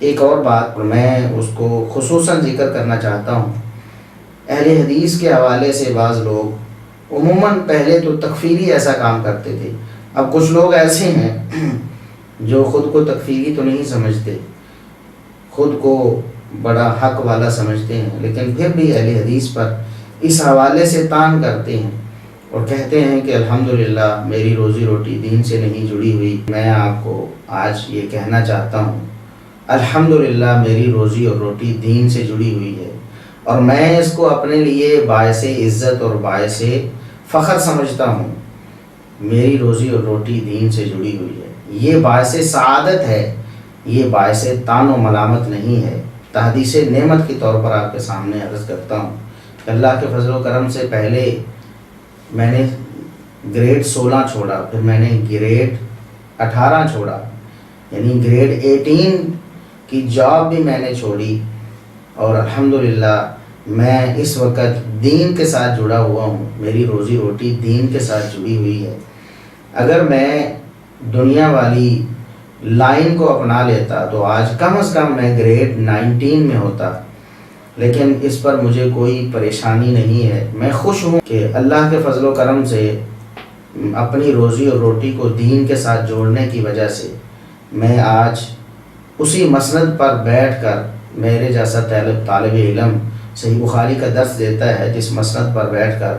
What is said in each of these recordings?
ایک اور بات میں اس کو خصوصاً ذکر کرنا چاہتا ہوں، اہل حدیث کے حوالے سے بعض لوگ عموماً پہلے تو تکفیری ایسا کام کرتے تھے، اب کچھ لوگ ایسے ہیں جو خود کو تکفیری تو نہیں سمجھتے، خود کو بڑا حق والا سمجھتے ہیں، لیکن پھر بھی اہل حدیث پر اس حوالے سے طعن کرتے ہیں اور کہتے ہیں کہ الحمدللہ میری روزی روٹی دین سے نہیں جڑی ہوئی۔ میں آپ کو آج یہ کہنا چاہتا ہوں، الحمدللہ میری روزی اور روٹی دین سے جڑی ہوئی ہے، اور میں اس کو اپنے لیے باعث عزت اور باعث فخر سمجھتا ہوں۔ میری روزی اور روٹی دین سے جڑی ہوئی ہے، یہ باعث سعادت ہے، یہ باعث طعن و ملامت نہیں ہے۔ تحدیث نعمت کے طور پر آپ کے سامنے عرض کرتا ہوں کہ اللہ کے فضل و کرم سے پہلے میں نے گریڈ 16 چھوڑا، پھر میں نے گریڈ 18 چھوڑا، یعنی گریڈ 18 کی جاب بھی میں نے چھوڑی، اور الحمدللہ میں اس وقت دین کے ساتھ جڑا ہوا ہوں، میری روزی روٹی دین کے ساتھ جڑی ہوئی ہے۔ اگر میں دنیا والی لائن کو اپنا لیتا تو آج کم از کم میں گریڈ 19 میں ہوتا، لیکن اس پر مجھے کوئی پریشانی نہیں ہے۔ میں خوش ہوں کہ اللہ کے فضل و کرم سے اپنی روزی اور روٹی کو دین کے ساتھ جوڑنے کی وجہ سے میں آج اسی مسند پر بیٹھ کر، میرے جیسا طالب علم صحیح بخاری کا درس دیتا ہے، جس مسند پر بیٹھ کر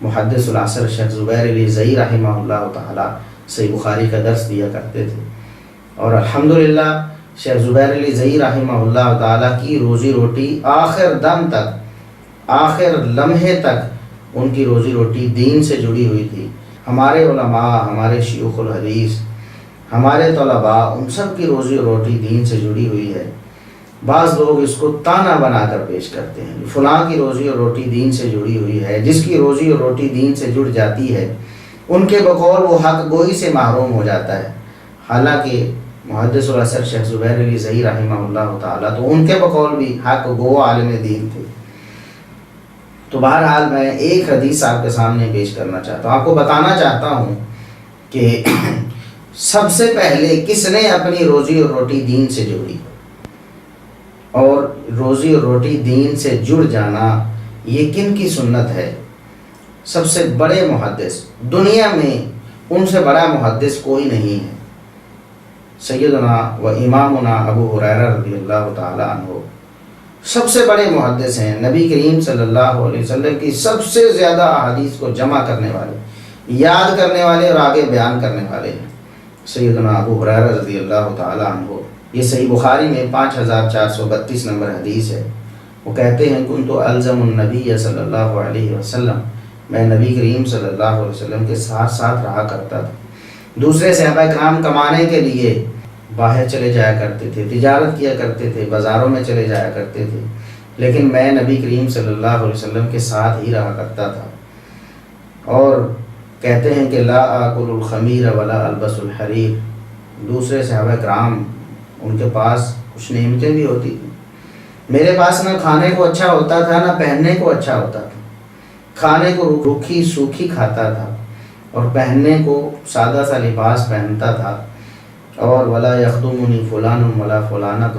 محدث العصر شیخ زبیر علی زئی رحمہ اللہ تعالی صحیح بخاری کا درس دیا کرتے تھے، اور الحمدللہ شیخ زبیر علی زئی رحمہ اللہ تعالیٰ کی روزی روٹی آخر دم تک، آخر لمحے تک ان کی روزی روٹی دین سے جڑی ہوئی تھی۔ ہمارے علماء، ہمارے شیوخ الحدیث، ہمارے طلباء، ان سب کی روزی روٹی دین سے جڑی ہوئی ہے۔ بعض لوگ اس کو تانا بنا کر پیش کرتے ہیں، فلاں کی روزی اور روٹی دین سے جڑی ہوئی ہے۔ جس کی روزی اور روٹی دین سے جڑ جاتی ہے ان کے بقول وہ حق گوئی سے محروم ہو جاتا ہے، حالانکہ محدث العصر شیخ زبیر علی زئی رحمہ اللہ تعالیٰ تو ان کے بقول بھی حق گو عالم دین تھے۔ تو بہرحال میں ایک حدیث آپ کے سامنے پیش کرنا چاہتا ہوں، آپ کو بتانا چاہتا ہوں کہ سب سے پہلے کس نے اپنی روزی اور روٹی دین سے جوڑی، اور روزی اور روٹی دین سے جڑ جانا یہ کن کی سنت ہے؟ سب سے بڑے محدث دنیا میں، ان سے بڑا محدث کوئی نہیں ہے، سیدنا و امامنا ابو ہریرہ رضی اللہ تعالی عنہ سب سے بڑے محدث ہیں، نبی کریم صلی اللہ علیہ وسلم کی سب سے زیادہ احادیث کو جمع کرنے والے، یاد کرنے والے اور آگے بیان کرنے والے ہیں سیدنا ابو ہریرہ رضی اللہ تعالی عنہ۔ یہ صحیح بخاری میں 5432 نمبر حدیث ہے۔ وہ کہتے ہیں کنت الزم النبی صلی اللہ علیہ وسلم، میں نبی کریم صلی اللہ علیہ وسلم کے ساتھ ساتھ رہا کرتا تھا۔ دوسرے صحابہ کرام کمانے کے لیے باہر چلے جایا کرتے تھے، تجارت کیا کرتے تھے، بازاروں میں چلے جایا کرتے تھے، لیکن میں نبی کریم صلی اللہ علیہ وسلم کے ساتھ ہی رہا کرتا تھا۔ اور کہتے ہیں کہ لا آکل الخمیر ولا البس الحریر، دوسرے صحابہ کرام ان کے پاس کچھ نعمتیں بھی ہوتی تھیں، میرے پاس نہ کھانے کو اچھا ہوتا تھا نہ پہننے کو اچھا ہوتا تھا، کھانے کو روکھی سوکھی کھاتا تھا اور پہننے کو سادہ سا لباس پہنتا تھا، اور ولا یخدمنی فلان ولا فلانۃ،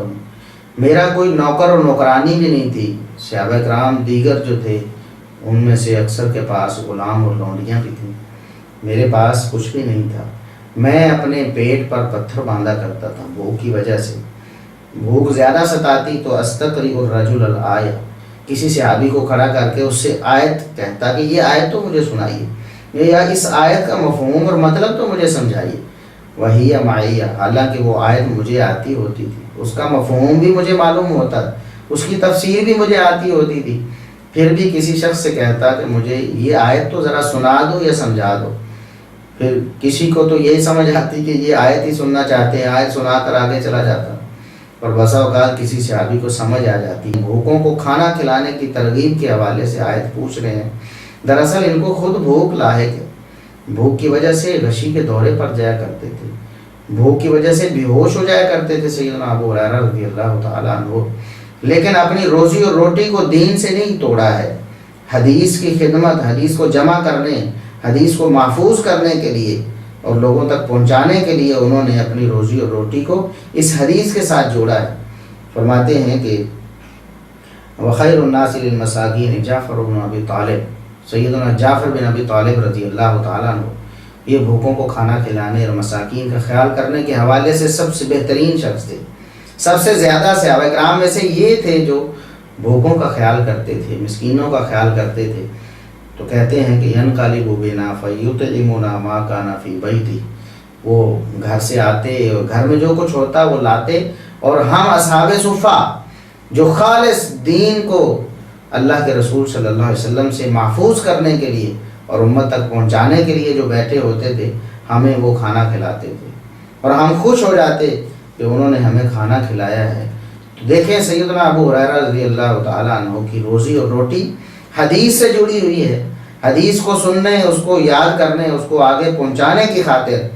میرا کوئی نوکر اور نوکرانی بھی نہیں تھی۔ صحابہ کرام دیگر جو تھے ان میں سے اکثر کے پاس غلام اور لونڈیاں بھی تھیں، میرے پاس کچھ بھی نہیں تھا۔ میں اپنے پیٹ پر پتھر باندھا کرتا تھا بھوک کی وجہ سے، بھوک زیادہ ستاتی تو استقری الرجل الآیہ، کسی صحابی کو کھڑا کر کے اس سے آیت کہتا کہ یہ آیت تو مجھے سنائیے، یا اس آیت کا مفہوم اور مطلب تو مجھے سمجھائیے۔ وہی معیہ، حالانکہ وہ آیت مجھے آتی ہوتی تھی، اس کا مفہوم بھی مجھے معلوم ہوتا، اس کی تفسیر بھی مجھے آتی ہوتی تھی، پھر بھی کسی شخص سے کہتا کہ مجھے یہ آیت تو ذرا سنا دو یا سمجھا دو، پھر کسی کو تو یہی سمجھ آتی کہ یہ آیت ہی سننا چاہتے ہیں، آیت سنا کر آگے چلا جاتا، اور بسا اوقات کسی صحابی کو سمجھ آ جاتی۔ بھوکوں کو کھانا کھلانے کی ترغیب کے حوالے سے آیت پوچھ رہے ہیں، دراصل ان کو خود بھوک لاحق ہے، بھوک کی وجہ سے غشی کے دورے پر جایا کرتے تھے، بھوک کی وجہ سے بے ہوش ہو جایا کرتے تھے سیدنا ابو ہریرہ رضی اللہ تعالیٰ عنہ، لیکن اپنی روزی اور روٹی کو دین سے نہیں توڑا ہے۔ حدیث کی خدمت، حدیث کو جمع کرنے، حدیث کو محفوظ کرنے کے لیے اور لوگوں تک پہنچانے کے لیے انہوں نے اپنی روزی اور روٹی کو اس حدیث کے ساتھ جوڑا ہے۔ فرماتے ہیں کہ وخیر الناس للمساکین جعفر بن ابی طالب، سیدنا جعفر بن ابی طالب رضی اللہ تعالیٰ عنہ یہ بھوکوں کو کھانا کھلانے اور مساکین کا خیال کرنے کے حوالے سے سب سے بہترین شخص تھے۔ سب سے زیادہ صحابہ کرام میں سے یہ تھے جو بھوکوں کا خیال کرتے تھے، مسکینوں کا خیال کرتے تھے۔ تو کہتے ہیں کہ ینقلب بنا فیطعمنا ما کان فی بیتی، وہ گھر سے آتے اور گھر میں جو کچھ ہوتا وہ لاتے، اور ہم اصحاب صفہ جو خالص دین کو اللہ کے رسول صلی اللہ علیہ وسلم سے محفوظ کرنے کے لیے اور امت تک پہنچانے کے لیے جو بیٹھے ہوتے تھے، ہمیں وہ کھانا کھلاتے تھے اور ہم خوش ہو جاتے کہ انہوں نے ہمیں کھانا کھلایا ہے۔ تو دیکھیں سیدنا ابو ہریرہ رضی اللہ تعالیٰ عنہ کی روزی اور روٹی حدیث سے جڑی ہوئی ہے۔ حدیث کو سننے، اس کو یاد کرنے، اس کو آگے پہنچانے کی خاطر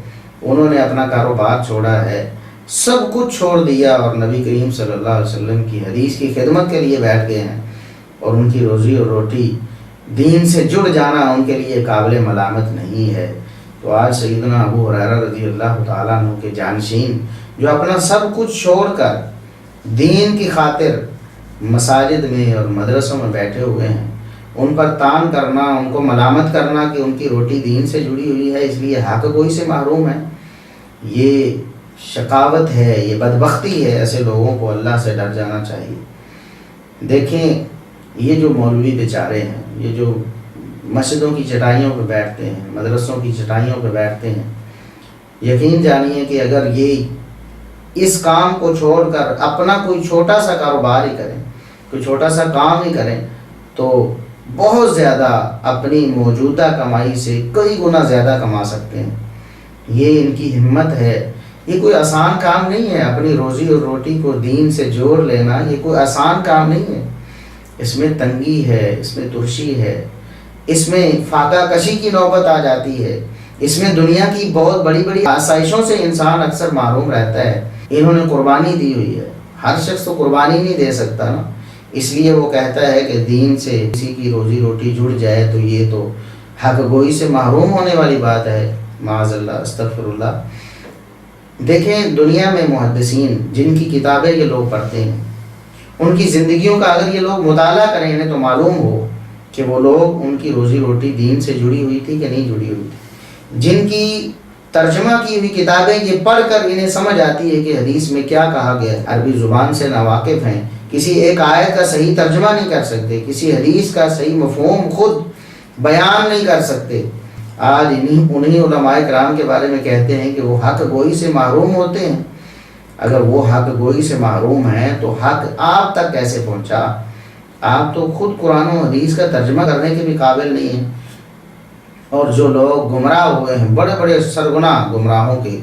انہوں نے اپنا کاروبار چھوڑا ہے، سب کچھ چھوڑ دیا اور نبی کریم صلی اللہ علیہ وسلم کی حدیث کی خدمت کے لیے بیٹھ گئے ہیں، اور ان کی روزی اور روٹی دین سے جڑ جانا ان کے لیے قابل ملامت نہیں ہے۔ تو آج سیدنا ابو ہریرہ رضی اللہ تعالیٰ عنہ کے جانشین جو اپنا سب کچھ چھوڑ کر دین کی خاطر مساجد میں اور مدرسوں میں بیٹھے ہوئے ہیں، ان پر تان کرنا، ان کو ملامت کرنا کہ ان کی روٹی دین سے جڑی ہوئی ہے اس لیے حق گوئی سے محروم ہے، یہ شقاوت ہے، یہ بدبختی ہے۔ ایسے لوگوں کو اللہ سے ڈر جانا چاہیے۔ دیکھیں یہ جو مولوی بیچارے ہیں، یہ جو مسجدوں کی چٹائیوں پہ بیٹھتے ہیں، مدرسوں کی چٹائیوں پہ بیٹھتے ہیں، یقین جانیے کہ اگر یہ اس کام کو چھوڑ کر اپنا کوئی چھوٹا سا کاروبار ہی کریں، کوئی چھوٹا سا کام ہی کریں، تو بہت زیادہ اپنی موجودہ کمائی سے کئی گنا زیادہ کما سکتے ہیں۔ یہ ان کی ہمت ہے۔ یہ کوئی آسان کام نہیں ہے، اپنی روزی اور روٹی کو دین سے جوڑ لینا یہ کوئی آسان کام نہیں ہے۔ اس میں تنگی ہے، اس میں ترشی ہے، اس میں فاقہ کشی کی نوبت آ جاتی ہے، اس میں دنیا کی بہت بڑی بڑی آسائشوں سے انسان اکثر محروم رہتا ہے۔ انہوں نے قربانی دی ہوئی ہے، ہر شخص تو قربانی نہیں دے سکتا نا، اس لیے وہ کہتا ہے کہ دین سے کسی کی روزی روٹی جڑ جائے تو یہ تو حق گوئی سے محروم ہونے والی بات ہے، معاذ اللہ، استغفر اللہ۔ دیکھیں دنیا میں محدثین جن کی کتابیں یہ لوگ پڑھتے ہیں، ان کی زندگیوں کا اگر یہ لوگ مطالعہ کریں انہیں تو معلوم ہو کہ وہ لوگ، ان کی روزی روٹی دین سے جڑی ہوئی تھی کہ نہیں جڑی ہوئی تھی۔ جن کی ترجمہ کی ہوئی کتابیں یہ پڑھ کر انہیں سمجھ آتی ہے کہ حدیث میں کیا کہا گیا، عربی زبان سے ناواقف ہیں، کسی ایک آیت کا صحیح ترجمہ نہیں کر سکتے، کسی حدیث کا صحیح مفہوم خود بیان نہیں کر سکتے، آج انہی علماء کرام کے بارے میں کہتے ہیں کہ وہ حق گوئی سے محروم ہوتے ہیں۔ اگر وہ حق گوئی سے محروم ہیں تو حق آپ تک کیسے پہنچا؟ آپ تو خود قرآن و حدیث کا ترجمہ کرنے کے بھی قابل نہیں ہیں۔ اور جو لوگ گمراہ ہوئے ہیں، بڑے بڑے سرگناہ گمراہوں کے،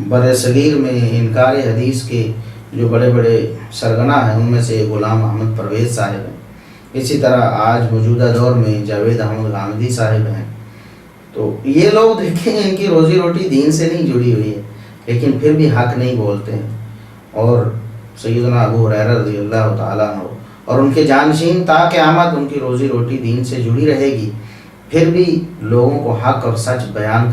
بر صغیر میں انکار حدیث کے جو بڑے بڑے سرگناہ ہیں، ان میں سے غلام احمد پرویز صاحب ہیں، اسی طرح آج موجودہ دور میں جاوید احمد غامدی صاحب ہیں۔ تو یہ لوگ دیکھیں ان کی روزی روٹی دین سے نہیں جڑی ہوئی ہے، لیکن پھر بھی حق نہیں بولتے ہیں۔ اور سیدنا ابو ہریرہ رضی اللہ تعالیٰ عنہ اور ان کے جانشین تا قیامت ان کی روزی روٹی دین سے جڑی رہے گی، پھر بھی لوگوں کو حق اور سچ بیان